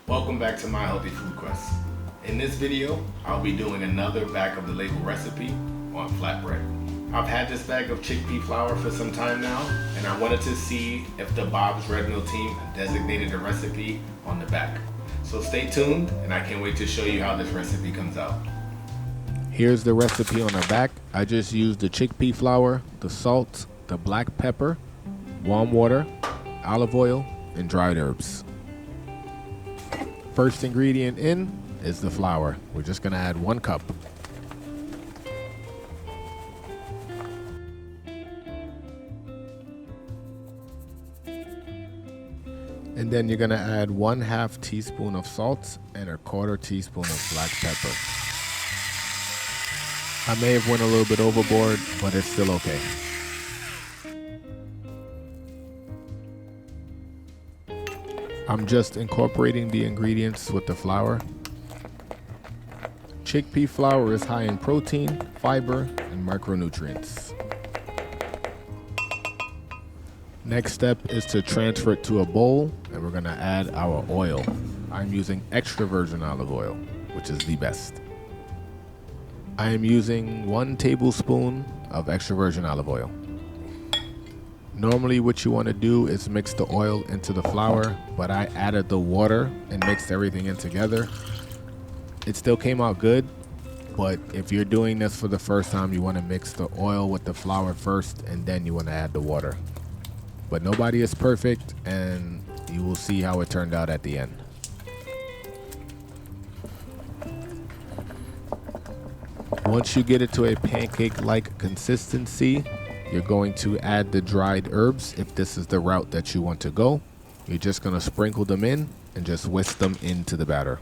Welcome back to My Healthy Food Quest. In this video, I'll be doing another back of the label recipe on flatbread. I've had this bag of chickpea flour for some time now, and I wanted to see if the Bob's Red Mill team designated a recipe on the back. So stay tuned, and I can't wait to show you how this recipe comes out. Here's the recipe on the back. I just used the chickpea flour, the salt, the black pepper, warm water, olive oil, and dried herbs. First ingredient in is the flour. We're just gonna add 1 cup. And then you're gonna add 1/2 teaspoon of salt and 1/4 teaspoon of black pepper. I may have went a little bit overboard, but it's still okay. I'm just incorporating the ingredients with the flour. Chickpea flour is high in protein, fiber, and micronutrients. Next step is to transfer it to a bowl, and we're gonna add our oil. I'm using extra virgin olive oil, which is the best. I am using 1 tablespoon of extra virgin olive oil. Normally what you want to do is mix the oil into the flour, but I added the water and mixed everything in together. It still came out good, but if you're doing this for the first time, you want to mix the oil with the flour first, and then you want to add the water. But nobody is perfect, and you will see how it turned out at the end. Once you get it to a pancake-like consistency, you're going to add the dried herbs if this is the route that you want to go. You're just going to sprinkle them in and just whisk them into the batter.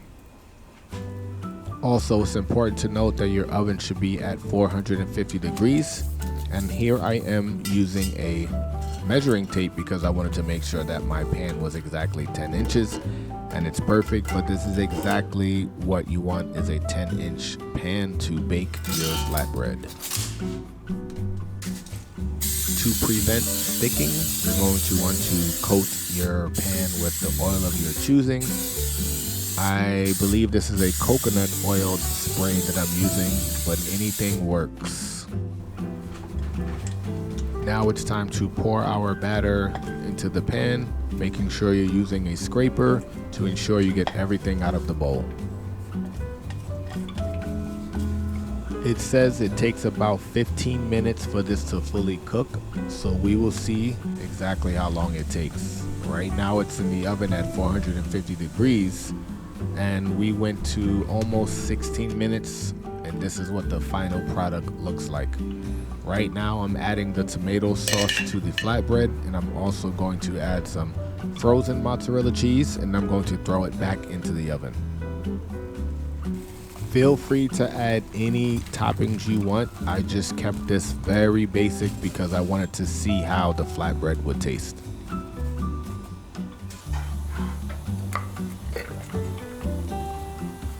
Also, it's important to note that your oven should be at 450 degrees. And here I am using a measuring tape because I wanted to make sure that my pan was exactly 10 inches. And it's perfect, but this is exactly what you want, is a 10-inch pan to bake your flatbread. To prevent sticking, you're going to want to coat your pan with the oil of your choosing. I believe this is a coconut oil spray that I'm using, but anything works. Now it's time to pour our batter into the pan, making sure you're using a scraper to ensure you get everything out of the bowl. It says it takes about 15 minutes for this to fully cook, so we will see exactly how long it takes. Right now it's in the oven at 450 degrees, and we went to almost 16 minutes, and this is what the final product looks like. Right now I'm adding the tomato sauce to the flatbread, and I'm also going to add some frozen mozzarella cheese, and I'm going to throw it back into the oven. Feel free to add any toppings you want. I just kept this very basic because I wanted to see how the flatbread would taste.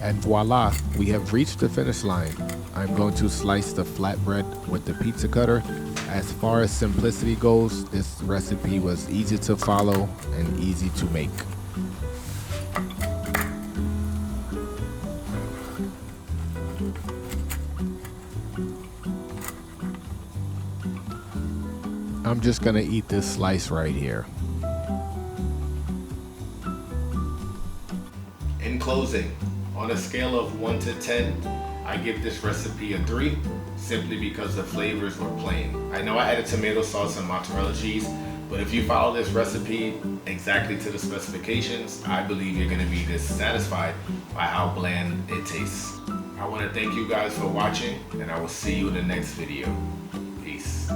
And voila, we have reached the finish line. I'm going to slice the flatbread with the pizza cutter. As far as simplicity goes, this recipe was easy to follow and easy to make. I'm just gonna eat this slice right here. In closing, on a scale of 1 to 10, I give this recipe a 3, simply because the flavors were plain. I know I added tomato sauce and mozzarella cheese, but if you follow this recipe exactly to the specifications, I believe you're gonna be dissatisfied by how bland it tastes. I wanna thank you guys for watching, and I will see you in the next video. Peace.